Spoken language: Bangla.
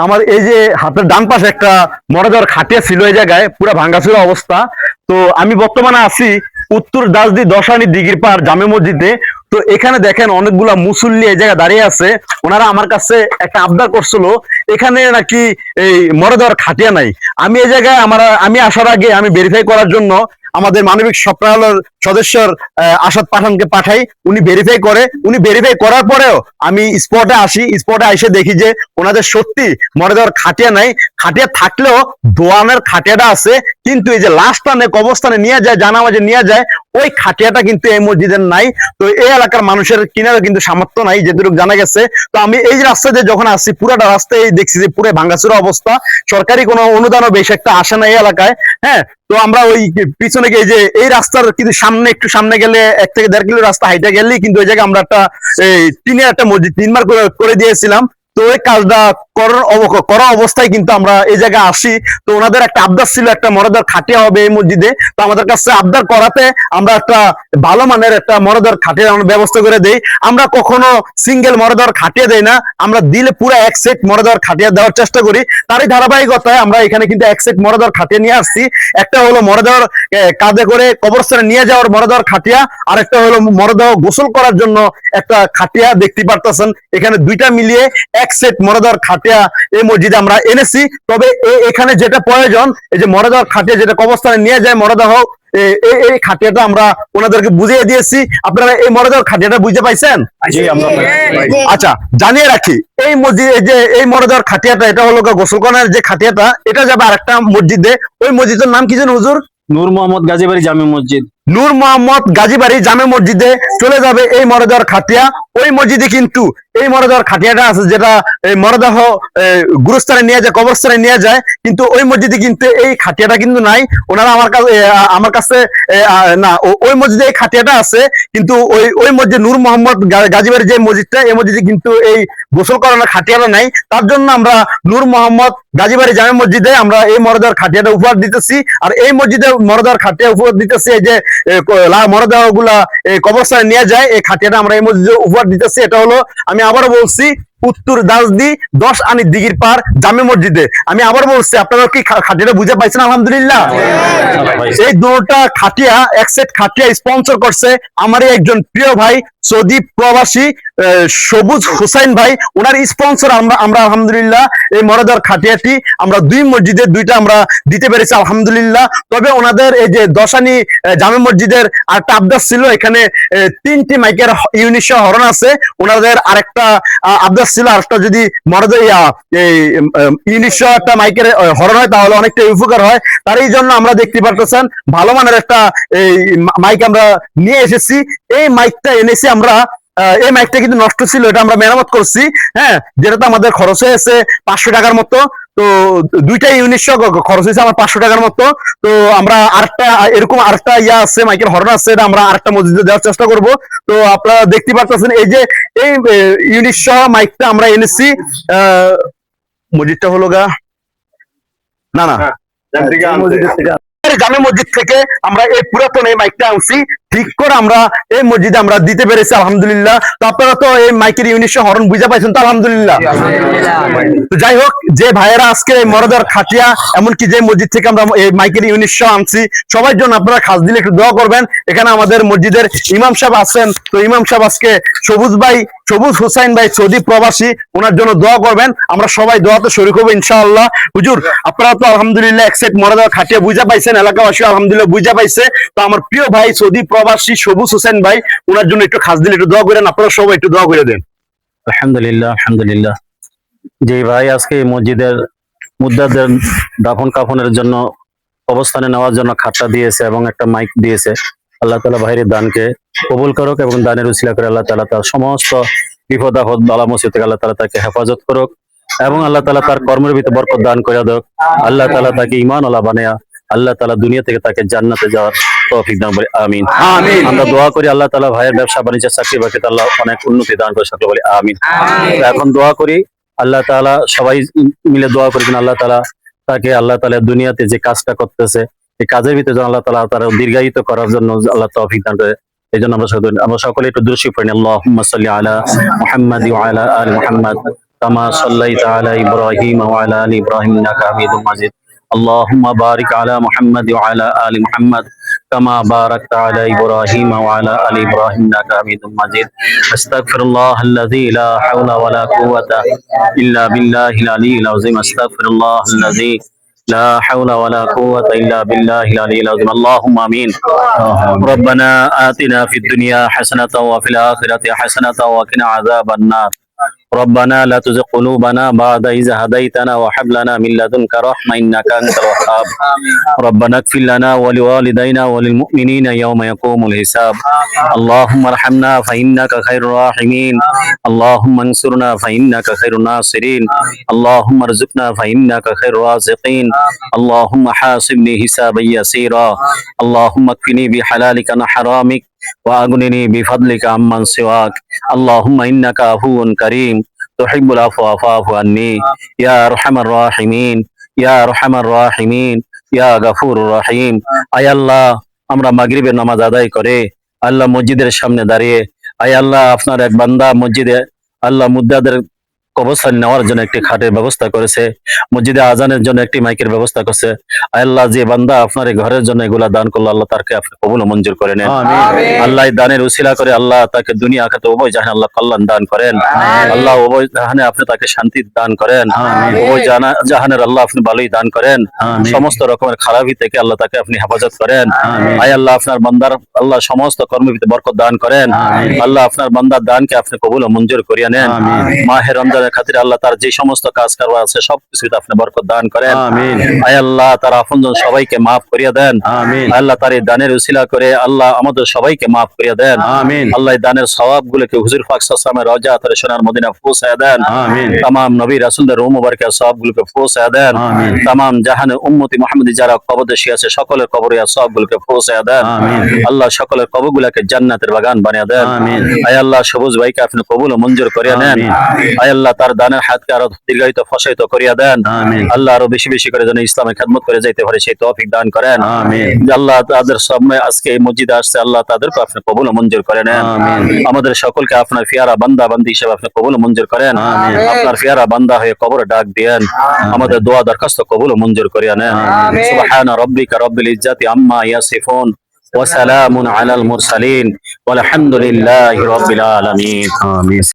আমার এই যে হাতের ডান পাশে একটা মরাদার খাটিয়া ছিল, এই জায়গায় পুরো ভাঙ্গাচুরা অবস্থা। তো আমি বর্তমানে আছি উত্তর দাসদি দশানি দিঘির পার জামে মসজিদে। তো এখানে দেখেন অনেকগুলা মুসল্লি এই জায়গায় দাঁড়িয়ে আছে। ওনারা আমার কাছে একটা আবদার করছিল, এখানে নাকি এই মরাদার খাটিয়া নাই। আমি এই জায়গায় আমি আসার আগে আমি ভেরিফাই করার জন্য আমাদের মানবিক সপ্তাহের সদস্যর আসাদ পাঠানকে পাঠাই। উনি ভেরিফাই করে, উনি ভেরিফাই করার পরেও আমি স্পটে আসি, স্পটে এসে দেখি যে ওনাদের সত্যি মরে দেওয়ার খাটিয়া নাই। খাটিয়া থাকলেও দোয়ানের খাটিয়াটা আছে, কিন্তু এই যে লাশ টানে কবরস্থানে নিয়ে যায়, জানামাজে নিয়ে যায়, ওই খাটিয়াটা কিন্তু এই মসজিদের নাই। তো এই এলাকার মানুষের কিনারও কিন্তু সামর্থ্য নাই, যেটুকু জানা গেছে। তো আমি এই যে রাস্তা দিয়ে যখন আসছি, পুরাটা রাস্তায় দেখছি যে পুরো ভাঙ্গাচুরা অবস্থা। সরকারি কোনো অনুদানও বেশ একটা আসে না এই এলাকায়। হ্যাঁ, তো আমরা ওই পিছনে গিয়ে যে এই রাস্তার কিন্তু সামনে একটু সামনে গেলে 1 থেকে 1.5 কিলো রাস্তা হাইটা গেলেই কিন্তু ওই জায়গায় আমরা একটা এই টিনের একটা মসজিদ নির্মাণ করে দিয়েছিলাম। তো ওই কাজটা করা অবস্থায় কিন্তু আমরা এই জায়গায় আসি। তো ওনাদের একটা আবদার ছিল একটা মরদার খাটিয়া হবে এই মসজিদে। তো আমাদের কাছে আবদার করাতে আমরা একটা ভালো মানের একটা মরদার খাটিয়া ব্যবস্থা করে দেই। আমরা কখনো সিঙ্গেল মরদার খাটিয়া দেই না, আমরা দিলে পুরো এক সেট মরদার খাটিয়া দেওয়ার চেষ্টা করি। তারই ধারাবাহিকতায় আমরা এখানে কিন্তু এক সেট মরদার খাটিয়া নিয়ে আসছি। একটা হলো মরদার কাঁধে করে কবরস্থানে নিয়ে যাওয়ার মরদার খাটিয়া, আর একটা হলো মরদেহ গোসল করার জন্য একটা খাটিয়া। দেখতে পারতেছেন এখানে দুইটা মিলিয়ে এক সেট মরদার খাটিয়া এই মসজিদে আমরা এনেছি। তবে এখানে যেটা প্রয়োজন, এই যে মরদার খাটিয়া যেটা কবরস্থানে নিয়ে যায় মরদেহ, এই খাটিয়াটা আমরা ওনাদেরকে বুঝিয়ে দিয়েছি। আপনারা এই মরদেহ খাটিয়াটা বুঝতে পাইছেন? আচ্ছা, জানিয়ে রাখি এই মসজিদ যে এই মরদেহ খাটিয়াটা, এটা হলো গোসল করার যে খাটিয়াটা, এটা যাবে আরেকটা মসজিদে। ওই মসজিদের নাম কি জানেন হুজুর? নূর মোহাম্মদ গাজীবাড়ি জামে মসজিদ। নূর মোহাম্মদ গাজীবাড়ি জামে মসজিদে চলে যাবে এই মরদেহ খাটিয়া। ওই মসজিদে কিন্তু এই মরদেহ খাটিয়াটা আছে, যেটা এই মরদেহ গুরুস্থানে নিয়ে যায়, কবরস্থানে নিয়ে যায়, কিন্তু ওই মসজিদে কিন্তু এই খাটিয়াটা কিন্তু নাই। ওনারা আমার কাছে না, ওই মসজিদে এই খাটিয়াটা আছে, কিন্তু ওই মসজিদ নূর মোহাম্মদ গাজীবাড়ি যে মসজিদটা, এই মসজিদে কিন্তু এই গোসল করানোর খাটিয়াটা নাই। তার জন্য আমরা নূর মোহাম্মদ গাজীবাড়ি জামে মসজিদে আমরা এই মরদেহ খাটিয়াটা উপহার দিতেছি। আর এই মসজিদে মরদেহ খাটিয়া উপহার দিতেছি, এই যে মরদেহ গুলা কবরস্থানে নিয়ে যায়, এই খাটিয়াটা আমরা এই মসজিদে উপহার দিতেছি। এটা হলো, আমি আবারও বলছি, উত্তর দাসদি 10 আনি দিঘির পার জামে মসজিদে। আমি আবার বলছি, আপনারা কি খাটিয়াটা বুঝে পাইছেন? আলহামদুলিল্লাহ। এই দুটো খাটিয়া, এক সেট খাটিয়া স্পন্সর করছে আমারই একজন প্রিয় ভাই, সৌদি প্রবাসী সবুজ হুসাইন ভাই। ওনার স্পন্সর আমরা আলহামদুলিল্লাহ এই মরদার খাটিয়াটি আমরা দুই মসজিদের দুইটা আমরা দিতে পেরেছি আলহামদুলিল্লাহ। তবে ওনাদের এই যে দশানি জামে মসজিদের আরেকটা আবদার ছিল, এখানে 3টি মাইকের ইউনিট সহ হরন আছে। ওনাদের আরেকটা আবদার ছিল, আরেকটা যদি মরদে ইউনিট সহ একটা মাইকের হরন হয় তাহলে অনেকটা উপকার হয়। তার এই জন্য আমরা দেখতে পারতেছেন ভালো মানের একটা এই মাইক আমরা নিয়ে এসেছি। এই মাইকটা এনেছি আমরা, এই মাইকটা কিন্তু নষ্ট ছিল, এটা আমরা মেরামত করছি। হ্যাঁ, যেটাতে আমাদের খরচ হয়েছে 500 টাকার মতো। তো দুইটা ইউনিট সহ খরচ হয়েছে আমার 500 টাকার মতো। তো আমরা আরেকটা এরকম আরেকটা ইয়া আছে, মাইকের হর্ন আছে, এটা আমরা আরেকটা মসজিদে দেওয়ার চেষ্টা করব। তো আপনারা দেখতে পাচ্ছেন এই যে এই ইউনিট সহ মাইকটা আমরা এনেছি। মসজিদটা হলো না জামে মসজিদ থেকে আমরা এই পুরাতন এই মাইকটা আনছি, ঠিক করে আমরা এই মসজিদে আমরা দিতে পেরেছি আলহামদুলিল্লাহ। তো আপনারা তো এই মাইকের ইউনিট হরন বুঝে পাইছেন তো আলহামদুলিল্লাহ। তো যাই হোক, যে ভাইয়েরা আজকে এই মরদার খাটিয়া এমনকি যে মসজিদ থেকে আমরা এই মাইকের ইউনিট আনছি, সবার জন্য আপনারা খাস দিলে একটু দোয়া করবেন। এখানে আমাদের মসজিদের ইমাম সাহেব আছেন, তো ইমাম সাহেব আজকে সবুজ হুসাইন ভাই সৌদি প্রবাসী, ওনার জন্য দোয়া করবেন। আমরা সবাই দোয়াতে শরীক হবো ইনশাআল্লাহ। হুজুর, আপনারা তো আলহামদুলিল্লাহ এক সেট মরদার খাটিয়া বুঝা পাইছেন, এলাকাবাসী আলহামদুলিল্লাহ বুঝা পাইছে। তো আমার প্রিয় ভাই সৌদি প্রবাসী সবুজ হোসেন ভাই, ওনার জন্য একটু খাস দিলে একটু দোয়া করেন। আপনারা সবাই একটু দোয়া করে দেন। আলহামদুলিল্লাহ। যে ভাই আজকে মসজিদের মুদ্দাদের দাফন কাফনের জন্য অবস্থানে নেওয়ার জন্য খাটটা দিয়েছে এবং একটা মাইক দিয়েছে, আল্লাহ তাআলা ভাইয়ের দানকে কবুল করুক এবং দানের উসিলা করে আল্লাহ তাআলা তার সমস্ত বিপদ আপদ বালা মুসিবত থেকে আল্লাহ তাআলা তাকে হেফাজত করুক এবং আল্লাহ তাআলা তার কর্মের ভিতরে বরকত দান করে দেক। আল্লাহ তাআলা তাকে ঈমান ওয়ালা বানায়া আল্লাহ তাআলা দুনিয়া থেকে তাকে জান্নাতে যাওয়ার তৌফিক দান করে, আমিন। আমরা দোয়া করি আল্লাহ তাআলা ভাইয়ের ব্যবসা বাণিজ্য চাকরি বাকরিতে আল্লাহ অনেক উন্নতি দান করে, সকলে বলি আমিন। এখন দোয়া করি আল্লাহ তাআলা, সবাই মিলে দোয়া করি আল্লাহ তাআলা তাকে, আল্লাহ তাআলা দুনিয়াতে যে কাজটা করতেছে এই কাজের ভিতরে আল্লাহ তাআলা তার দীর্ঘায়িত করার জন্য আল্লাহ তৌফিক দান করে। এই জন্য আমরা সকলে একটু দুরূদ শরীফ পড়ি, আল্লাহুম্মা সাল্লি আলা মুহাম্মাদ ওয়া আলা আলি মুহাম্মাদ كما صليت على إبراهيم وعلى آل إبراهيم إنك حميد مجيد اللهم بارك على محمد وعلى آل محمد كما باركت على إبراهيم وعلى آل إبراهيم إنك حميد مجيد أستغفر الله الذي لا حول ولا قوة إلا بالله العلي العظيم أستغفر الله الذي لا حول ولا قوة إلا بالله العلي العظيم اللهم آمين ربنا آتنا في الدنيا حسنة وفي الآخرة حسنة وقنا عذاب النار ربنا لا تزغ قلوبنا بعد إذ هديتنا وهب لنا من لدنك رحمة إنك أنت الوهاب ربنا اغفر لنا ولوالدينا وللمؤمنين يوم يقوم الحساب اللهم ارحمنا فإنك خير الراحمين اللهم انصرنا فإنك خير الناصرين اللهم ارزقنا فإنك خير الرازقين اللهم حاسبني حسابا يسيرا اللهم اكفني بحلالك عن حرامك وأغنني بفضلك عمن سواك اللهم إنك عفو كريم تحب العفو فاعف عني يا أرحم الراحمين يا أرحم الراحمين ইয়া গাফুরুর রহিম আয় আল্লাহ আমরা মাগরিবের নামাজ আদায় করে আল্লাহ মসজিদের সামনে দাঁড়িয়ে আয় আল্লাহ আপনার এক বান্দা মসজিদে আল্লাহ মুদ্দাদের কবরস্থান নেওয়ার জন্য একটি খাটের ব্যবস্থা করেছে মসজিদে আজানের জন্য একটি মাইকের ব্যবস্থা করেছে আয় আল্লাহ যে বান্দা আপনার এই ঘরের জন্য এগুলা দান করলো আল্লাহ তাকে আপনি কবুল ও মঞ্জুর করে নেন আল্লাহ এই দানের উসিলা করে আল্লাহ তাকে দুনিয়া আখিরাতে উভয় জাহানে আল্লাহ কল্যাণ দান করেন আল্লাহ উভয় জাহানে আপনি তাকে শান্তি দান করেন উভয় জাহানের আল্লাহ আপনি ভালোই দান করেন সমস্ত রকমের খারাপি থেকে আল্লাহ তাকে আপনি হেফাজত করেন আয় আল্লাহ আপনার বান্দার আল্লাহ সমস্ত কর্মবিতে বরকত দান করেন আল্লাহ আপনার বান্দার দানকে আপনি কবুল ও মঞ্জুর করিয়া নেন মাহে রমজানের খাতিরে আল্লাহ তার যে সমস্ত কাজ কারবার আছে সবকিছুতে আপনি বরকত দান করেন আয় আল্লাহ তার আপনজন সবাইকে maaf করিয়া দেন আল্লাহ তার এই দানের উসিলা করে আল্লাহ আমাদের সবাইকে maaf করিয়া দেন আল্লাহ এই দানের সওয়াবগুলোকে হুজুর পাক সাল্লাল্লাহু আলাইহি ওয়াসাল্লামের রওজা আর সোনার মদিনা পৌঁছায় দেন तमाम নবী রাসূলদের রূহ মুবারকের সওয়াবগুলোকে পৌঁছায় দেন तमाम জাহানের উম্মতি মুহাম্মদী যারা কবরদেশী আছে সকলের কবরে সওয়াবগুলোকে পৌঁছায় দেন আল্লাহ সকলের কবরগুলোকে জান্নাতের বাগান বানিয়ে দেন আয় আল্লাহ সবুজ ভাইকে আপনি কবুল ও মঞ্জুর করিয়া নেন আয় আল্লাহ তার দানের হাতকে আরো দীর্ঘায়িত ফসায়িত করিয়া দেন আল্লাহ আরো বেশি বেশি করে যেন ইসলামের খেদমত করে যাইতে পারে সেই তৌফিক দান করেন আল্লাহ তাদের সামনে আজকে এই মসজিদে আসছে আল্লাহ তাদেরকে আপনি কবুল ও মঞ্জুর করে নেন আমাদের সকলকে আপনার ফিয়ারা বান্দা বান্দি হিসেবে আপনি কবুল ও মঞ্জুর করেন আপনার ফিয়ারা বান্দা হয়ে কবরে ডাক দিয়েন আমাদের দোয়া দরখাস্ত কবুল ও মঞ্জুর করিয়া নেন সুবহানা রাব্বিকা রাব্বিল ইজ্জাতি আম্মা ইয়াসিফুন ওয়া সালামুন আলাল মুরসালিন ওয়ালহামদুলিল্লাহি রাব্বিল আলামিন আমিন